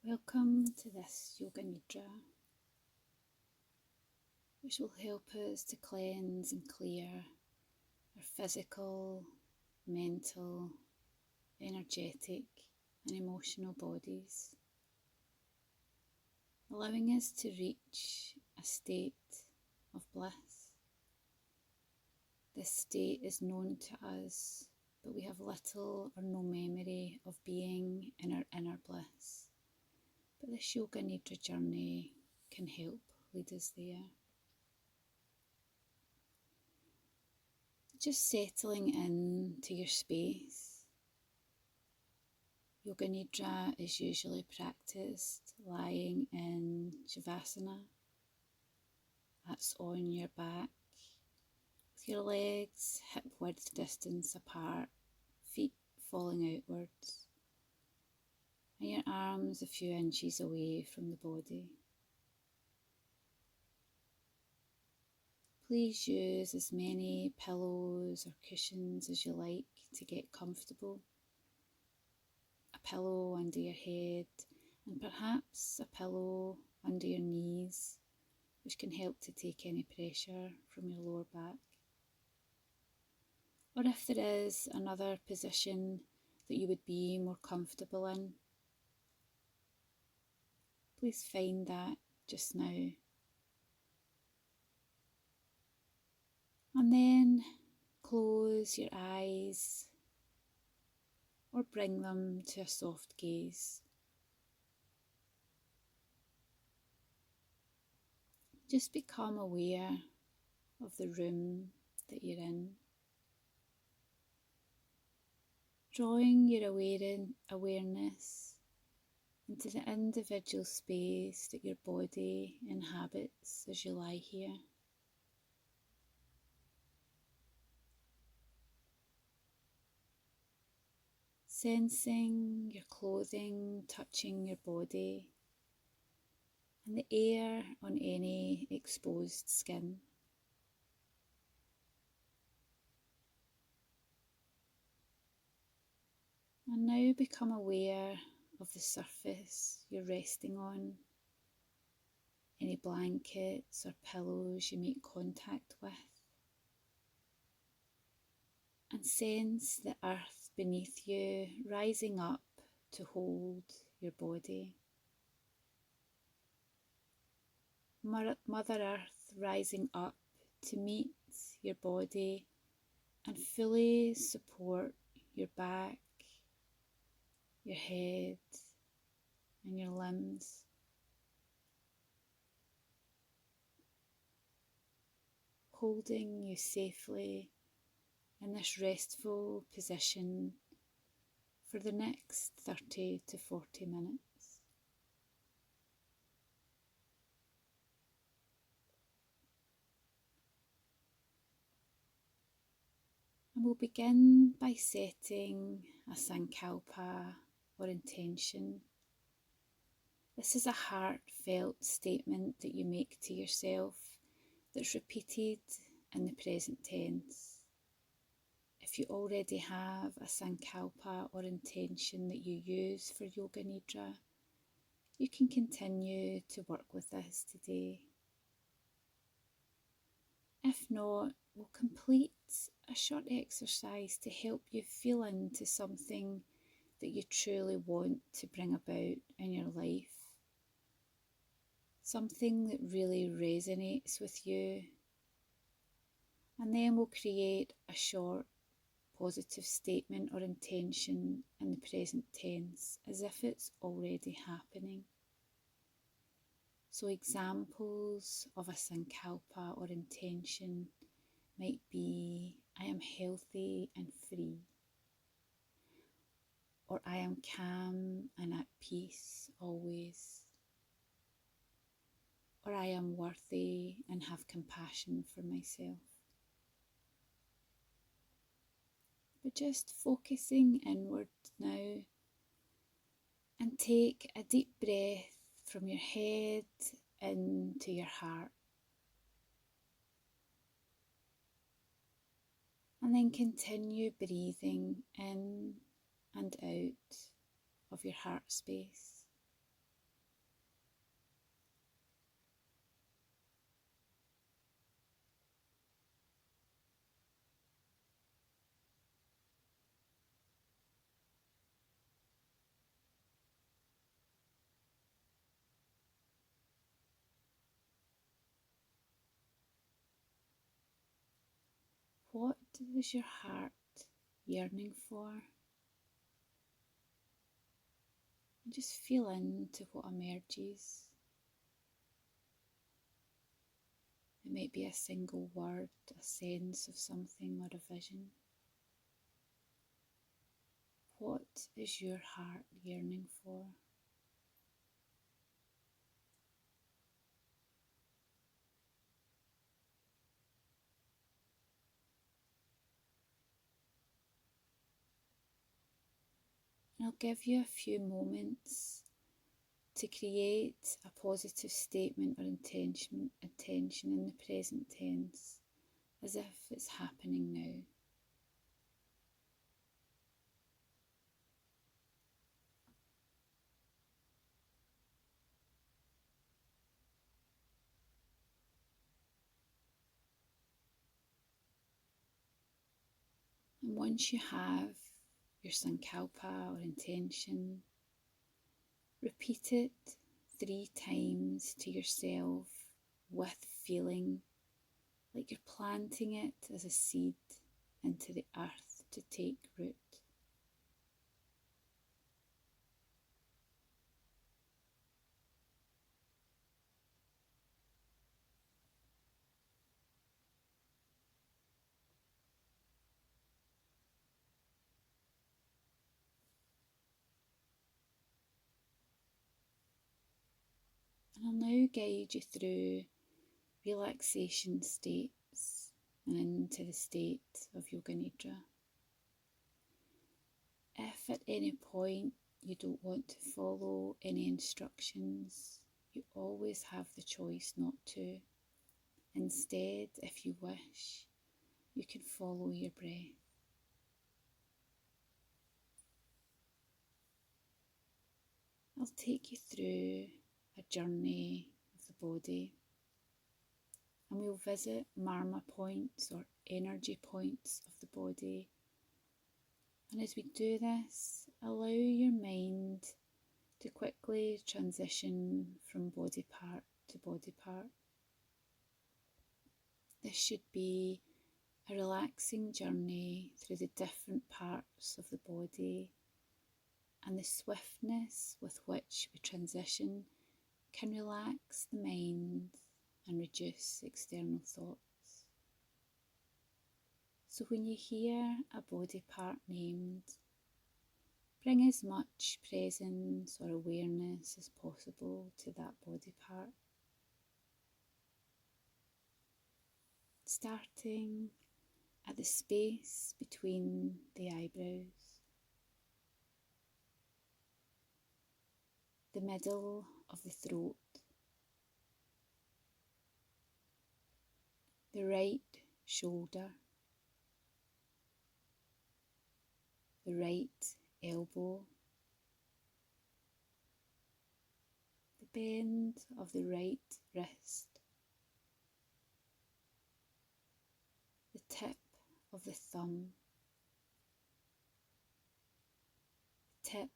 Welcome to this Yoga Nidra, which will help us to cleanse and clear our physical, mental, energetic and emotional bodies, allowing us to reach a state of bliss. This state is known to us, but we have little or no memory of being in our inner bliss. But this Yoga Nidra journey can help lead us there. Just settling in to your space. Yoga Nidra is usually practiced lying in Shavasana. That's on your back, with your legs hip width distance apart, feet falling outwards, and your arms a few inches away from the body. Please use as many pillows or cushions as you like to get comfortable. A pillow under your head and perhaps a pillow under your knees, which can help to take any pressure from your lower back. Or if there is another position that you would be more comfortable in, please find that just now. And then close your eyes or bring them to a soft gaze. Just become aware of the room that you're in. Drawing your awareness into the individual space that your body inhabits as you lie here. Sensing your clothing touching your body and the air on any exposed skin. And now become aware of the surface you're resting on, any blankets or pillows you make contact with, and sense the earth beneath you rising up to hold your body. Mother Earth rising up to meet your body and fully support your back, your head and your limbs. Holding you safely in this restful position for the next 30 to 40 minutes. And we'll begin by setting a sankalpa or intention. This is a heartfelt statement that you make to yourself that's repeated in the present tense. If you already have a sankalpa or intention that you use for Yoga Nidra, you can continue to work with this today. If not, we'll complete a short exercise to help you feel into something that you truly want to bring about in your life. Something that really resonates with you. And then we'll create a short positive statement or intention in the present tense as if it's already happening. So examples of a sankalpa or intention might be, I am healthy and free, or I am calm and at peace always, or I am worthy and have compassion for myself. But just focusing inward now, and take a deep breath from your head into your heart. And then continue breathing in and out of your heart space. What is your heart yearning for? And just feel into what emerges. It might be a single word, a sense of something, or a vision. What is your heart yearning for? And I'll give you a few moments to create a positive statement or intention in the present tense, as if it's happening now. And once you have your sankalpa or intention, repeat it 3 times to yourself with feeling, like you're planting it as a seed into the earth to take root. And I'll now guide you through relaxation states and into the state of Yoga Nidra. If at any point you don't want to follow any instructions, you always have the choice not to. Instead, if you wish, you can follow your breath. I'll take you through a journey of the body, and we'll visit marma points or energy points of the body. And as we do this, allow your mind to quickly transition from body part to body part. This should be a relaxing journey through the different parts of the body, and the swiftness with which we transition can relax the mind and reduce external thoughts. So when you hear a body part named, bring as much presence or awareness as possible to that body part. Starting at the space between the eyebrows, the middle of the throat, the right shoulder, the right elbow, the bend of the right wrist, the tip of the thumb, the tip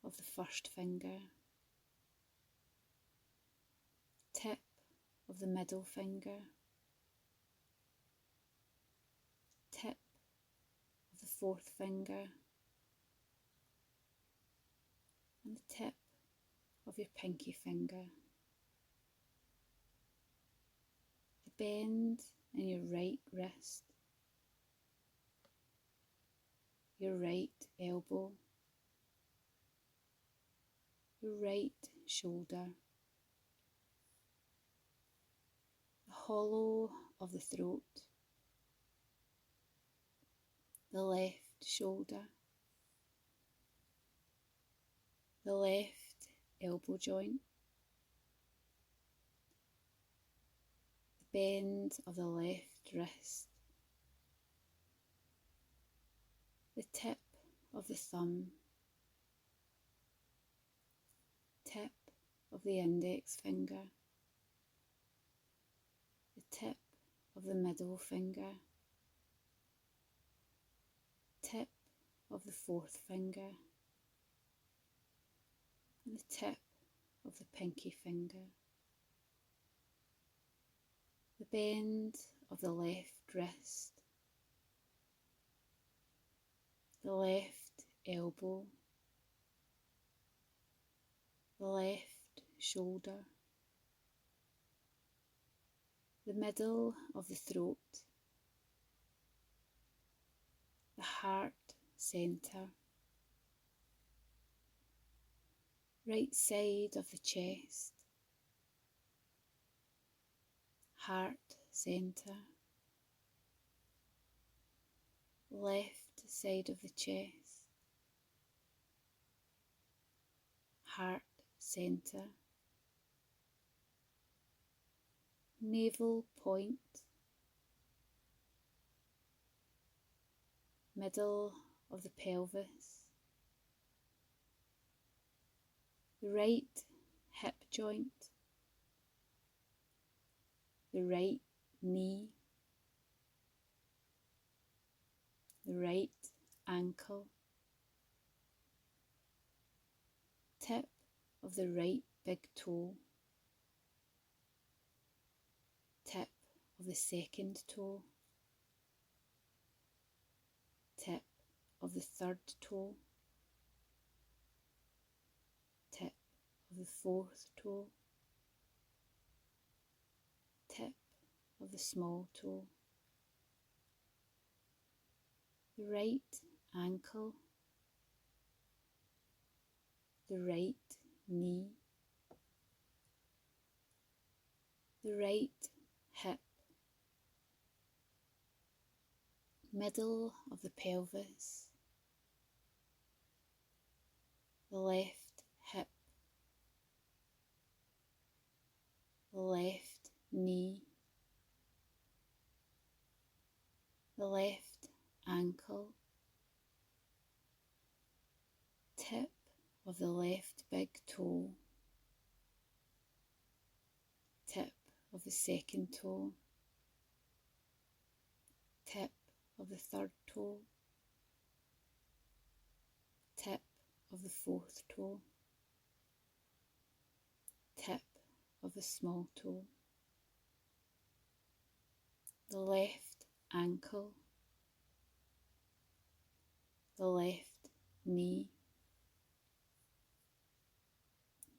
of the first finger, tip of the middle finger, tip of the fourth finger, and the tip of your pinky finger. The bend in your right wrist, your right elbow, your right shoulder, the hollow of the throat, the left shoulder, the left elbow joint, the bend of the left wrist, the tip of the thumb, tip of the index finger, the tip of the middle finger, tip of the fourth finger, and the tip of the pinky finger, the bend of the left wrist, the left elbow, the left shoulder, the middle of the throat, the heart centre, right side of the chest, heart centre, left side of the chest, heart centre, navel point, middle of the pelvis, the right hip joint, the right knee, the right ankle, tip of the right big toe, tip of the second toe, tip of the third toe, tip of the fourth toe, tip of the small toe, the right ankle, the right knee, the right hip, middle of the pelvis, the left hip, the left knee, the left ankle, tip of the left big toe, tip of the second toe, tip of the third toe, tip of the fourth toe, tip of the small toe, the left ankle, the left knee,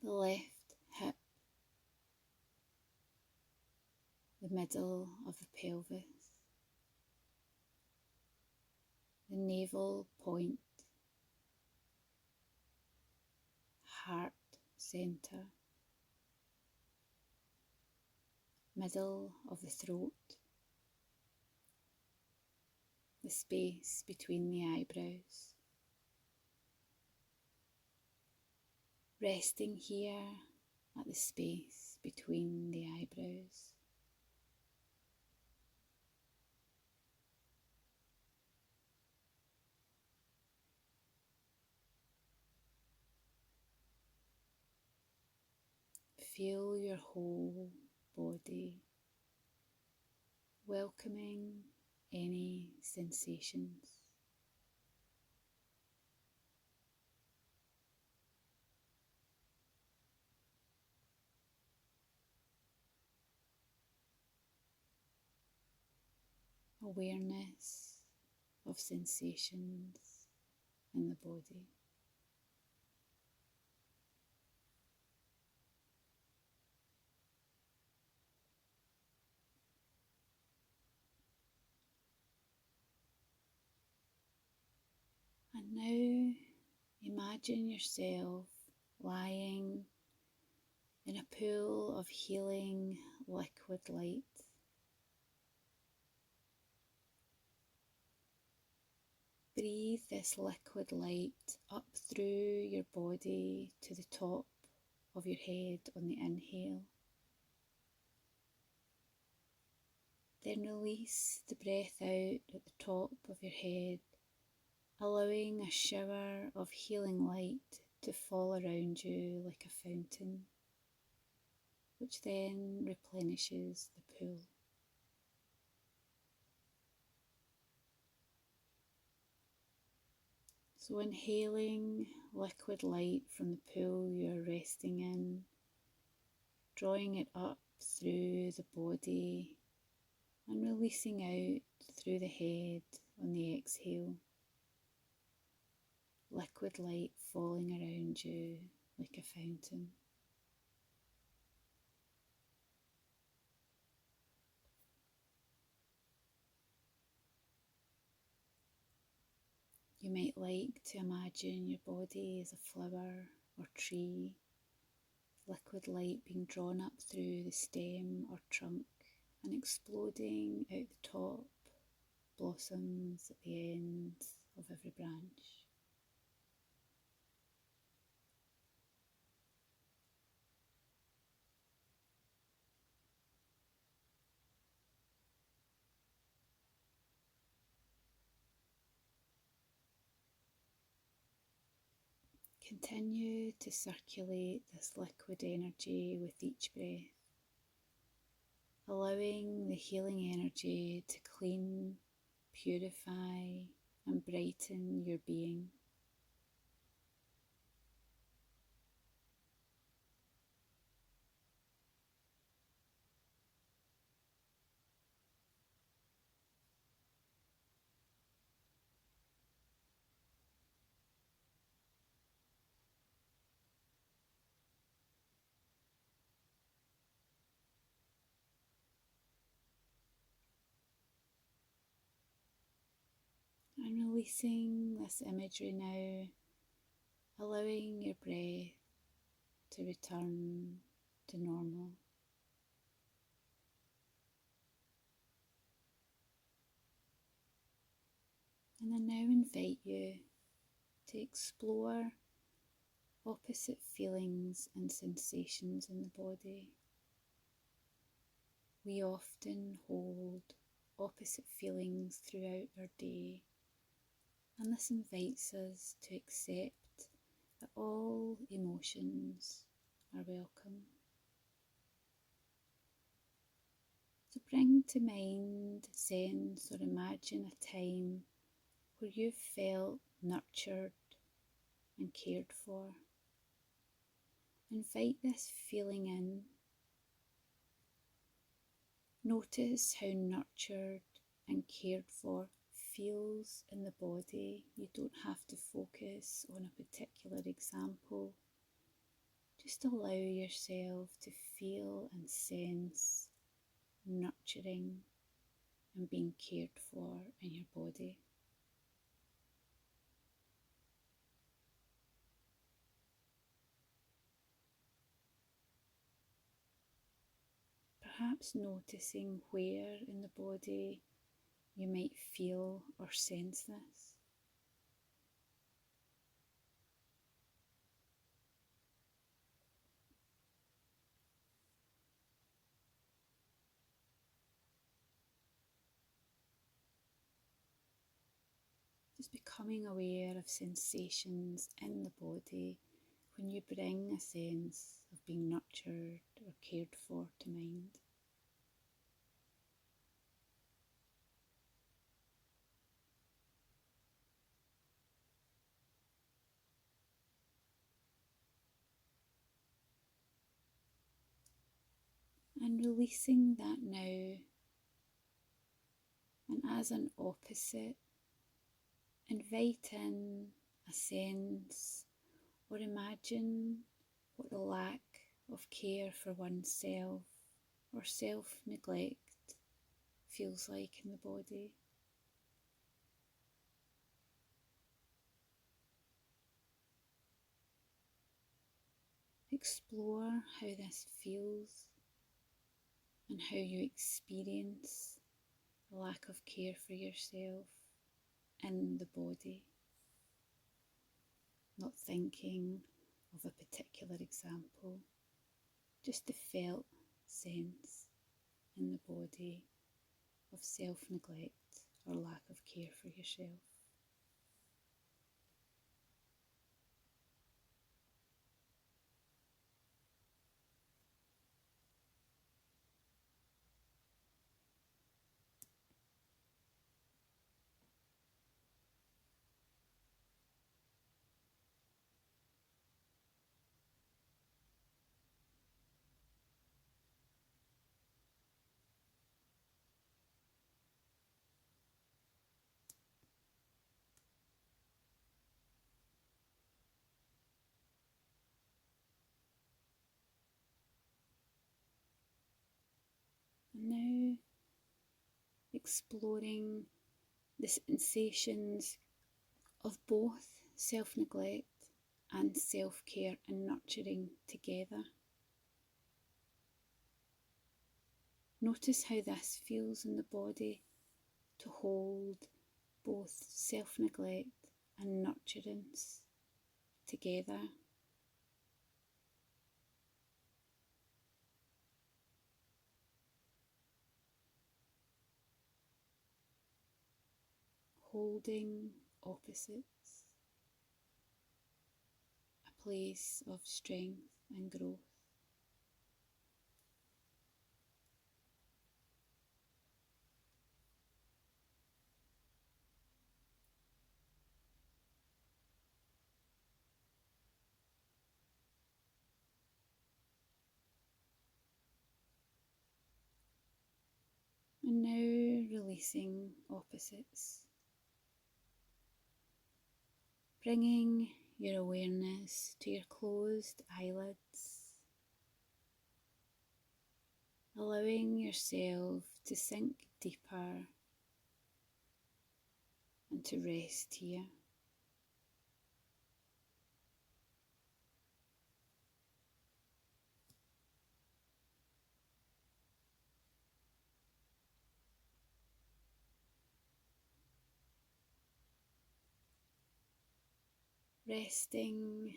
the left hip, the middle of the pelvis, the navel point, heart centre, middle of the throat, the space between the eyebrows. Resting here at the space between the eyebrows. Feel your whole body, welcoming any sensations. Awareness of sensations in the body. And now imagine yourself lying in a pool of healing liquid light. Breathe this liquid light up through your body to the top of your head on the inhale. Then release the breath out at the top of your head, allowing a shower of healing light to fall around you like a fountain, which then replenishes the pool. So inhaling liquid light from the pool you're resting in, drawing it up through the body and releasing out through the head on the exhale. liquid light falling around you like a fountain. You might like to imagine your body as a flower or tree, liquid light being drawn up through the stem or trunk and exploding out the top, blossoms at the end of every branch. Continue to circulate this liquid energy with each breath, allowing the healing energy to clean, purify, and brighten your being. And releasing this imagery now, allowing your breath to return to normal. And I now invite you to explore opposite feelings and sensations in the body. We often hold opposite feelings throughout our day, and this invites us to accept that all emotions are welcome. So bring to mind, sense, or imagine a time where you felt nurtured and cared for. Invite this feeling in. Notice how nurtured and cared for feels in the body. You don't have to focus on a particular example. Just allow yourself to feel and sense nurturing and being cared for in your body. Perhaps noticing where in the body you might feel or sense this. Just becoming aware of sensations in the body when you bring a sense of being nurtured or cared for to mind. And releasing that now, and as an opposite, invite in a sense or imagine what the lack of care for oneself or self-neglect feels like in the body. Explore how this feels and how you experience a lack of care for yourself in the body. Not thinking of a particular example, just the felt sense in the body of self-neglect or lack of care for yourself. exploring the sensations of both self-neglect and self-care and nurturing together. Notice how this feels in the body to hold both self-neglect and nurturance together. Holding opposites, a place of strength and growth. And now releasing opposites, bringing your awareness to your closed eyelids, allowing yourself to sink deeper and to rest here. Resting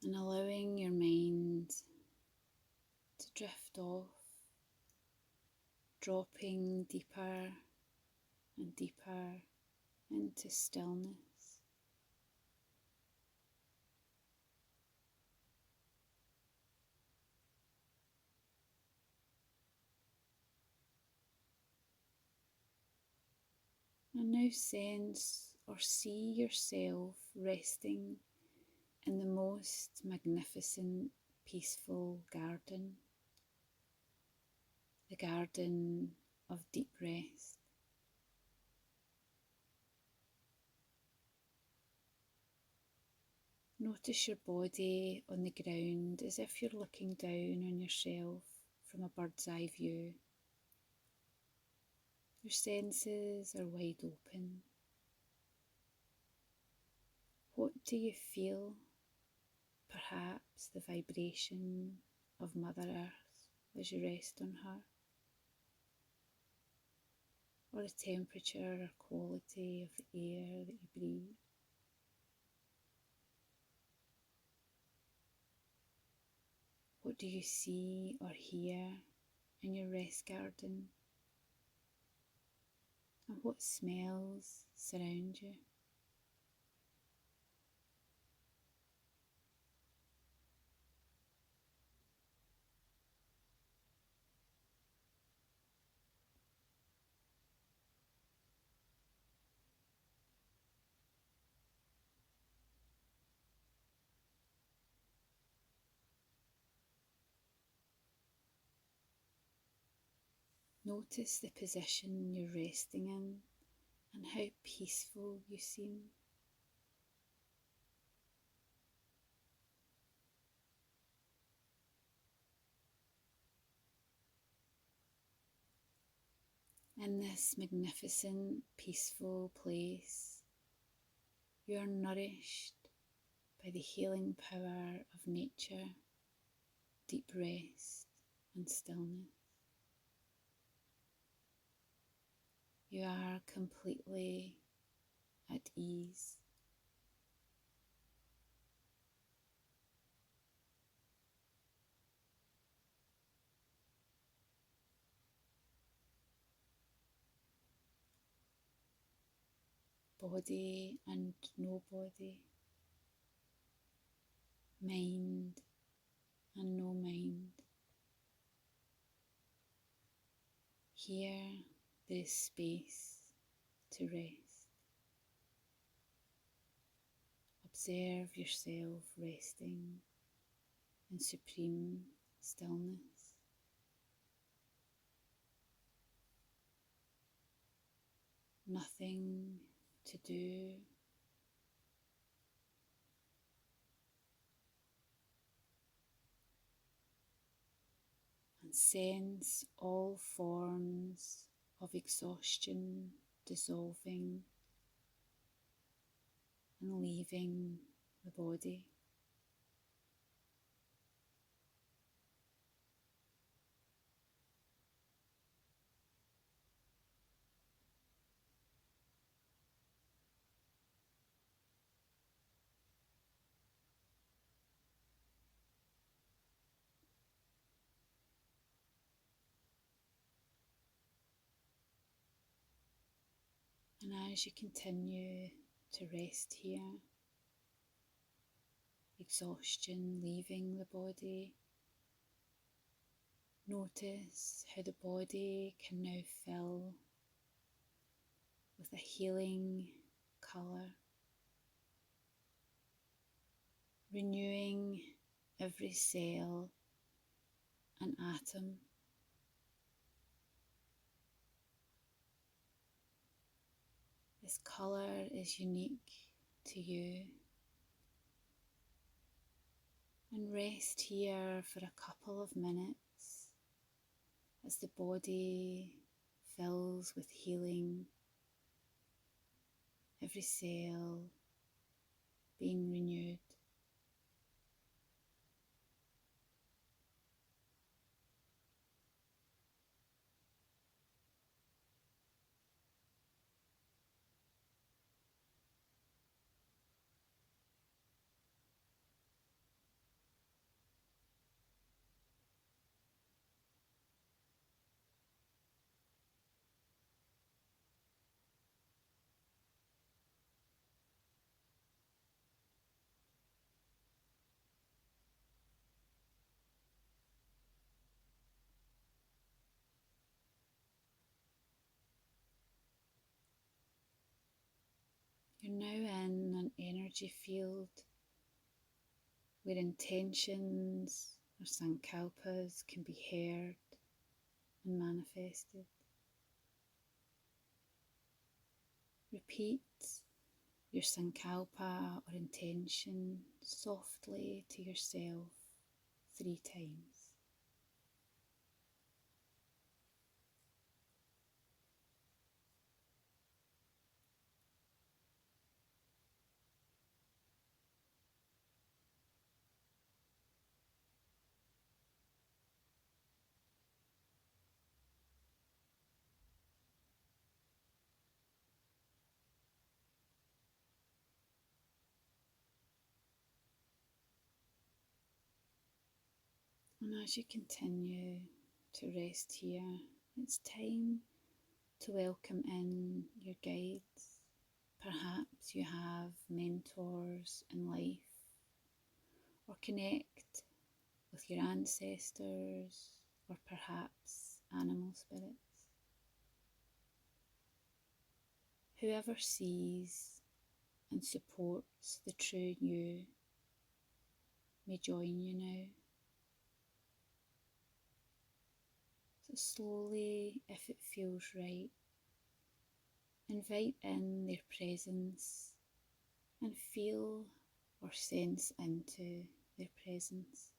and allowing your mind to drift off, dropping deeper and deeper into stillness. And now sense or see yourself resting in the most magnificent, peaceful garden, the garden of deep rest. Notice your body on the ground as if you're looking down on yourself from a bird's eye view. Your senses are wide open. What do you feel? Perhaps the vibration of Mother Earth as you rest on her, or the temperature or quality of the air that you breathe. What do you see or hear in your rest garden? And what smells surround you? Notice the position you're resting in and how peaceful you seem. In this magnificent, peaceful place, you are nourished by the healing power of nature, deep rest and stillness. You are completely at ease. Body and no body, mind and no mind. Here there is space to rest. Observe yourself resting in supreme stillness. Nothing to do, and sense all forms of exhaustion dissolving and leaving the body. And as you continue to rest here, exhaustion leaving the body, notice how the body can now fill with a healing colour, renewing every cell and atom. This colour is unique to you. And rest here for a couple of minutes as the body fills with healing, every cell being renewed. You're now in an energy field where intentions or sankalpas can be heard and manifested. Repeat your sankalpa or intention softly to yourself 3 times. And as you continue to rest here, it's time to welcome in your guides. Perhaps you have mentors in life, or connect with your ancestors, or perhaps animal spirits. Whoever sees and supports the true you may join you now. So slowly, if it feels right, invite in their presence and feel or sense into their presence.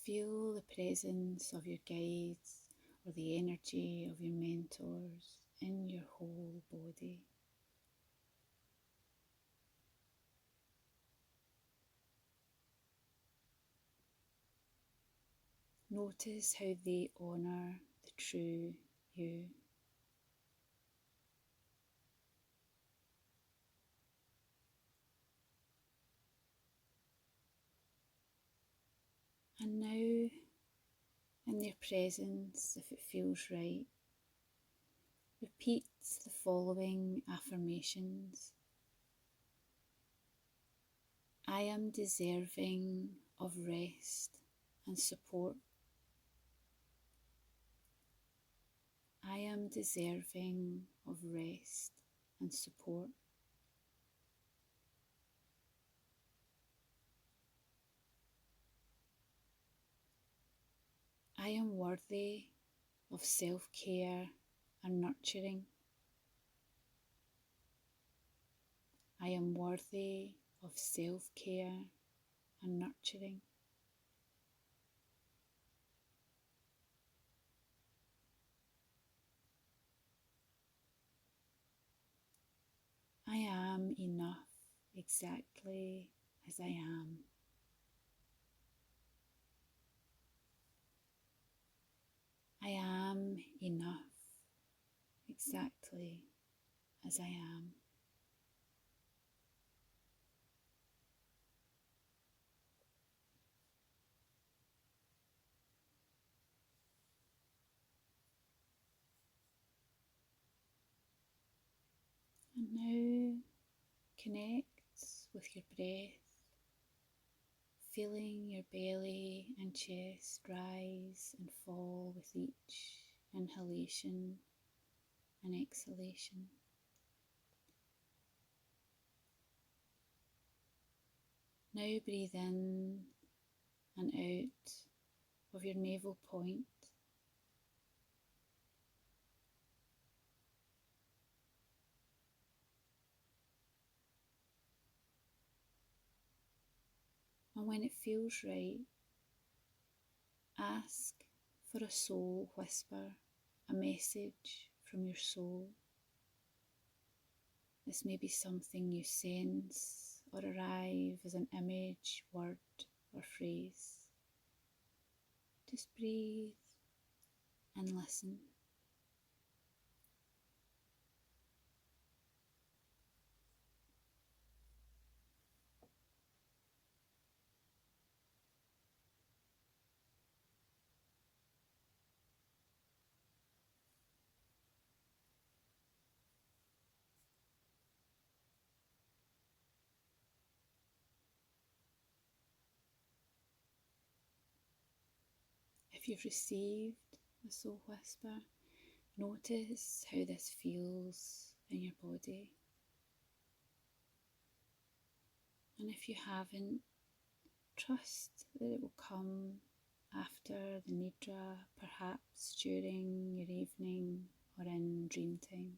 Feel the presence of your guides or the energy of your mentors in your whole body. Notice how they honour the true you. And now, in their presence, if it feels right, repeat the following affirmations. I am deserving of rest and support. I am deserving of rest and support. I am worthy of self-care and nurturing. I am worthy of self-care and nurturing. I am enough exactly as I am. I am enough exactly as I am. And now connect with your breath, feeling your belly and chest rise and fall with each inhalation and exhalation. Now breathe in and out of your navel point. And when it feels right, ask for a soul whisper, a message from your soul. This may be something you sense or arrive as an image, word, or phrase. Just breathe and listen. If you've received a soul whisper, notice how this feels in your body. And if you haven't, trust that it will come after the Nidra, perhaps during your evening or in dream time.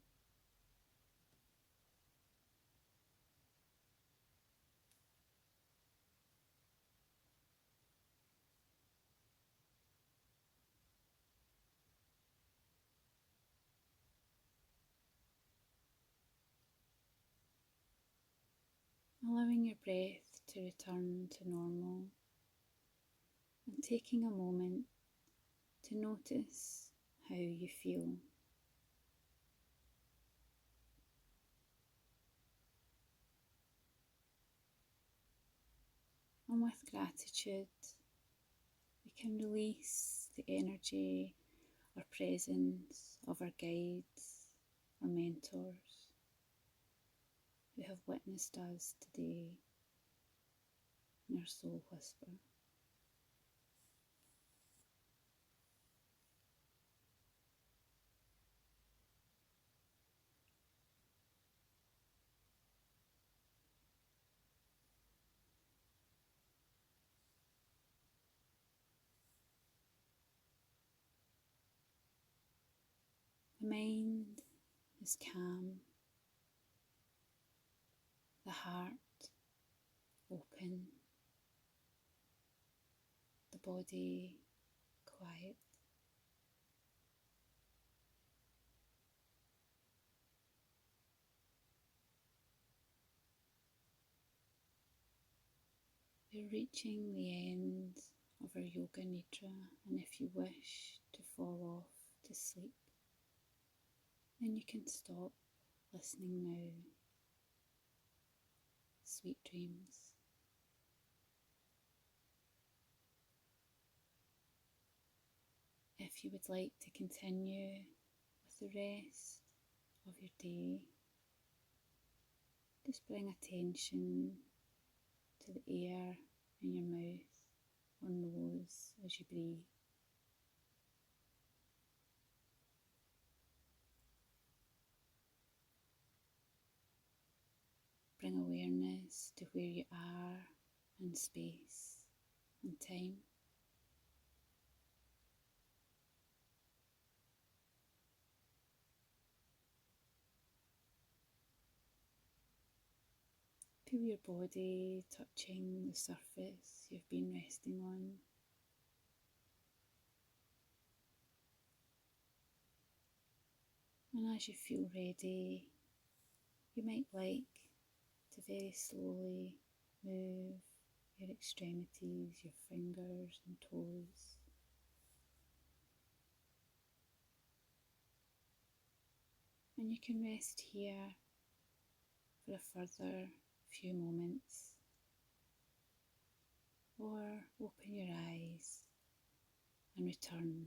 Allowing your breath to return to normal and taking a moment to notice how you feel. And with gratitude, we can release the energy or presence of our guides or mentors who have witnessed us today in our soul whisper. The mind is calm, the heart open, the body quiet. We're reaching the end of our yoga nidra, and if you wish to fall off to sleep, then you can stop listening now. Sweet dreams. If you would like to continue with the rest of your day, just bring attention to the air in your mouth or nose as you breathe. Bring awareness to where you are in space and time. Feel your body touching the surface you've been resting on. And as you feel ready, you might like to very slowly move your extremities, your fingers and toes. And you can rest here for a further few moments, or open your eyes and return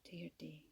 to your day.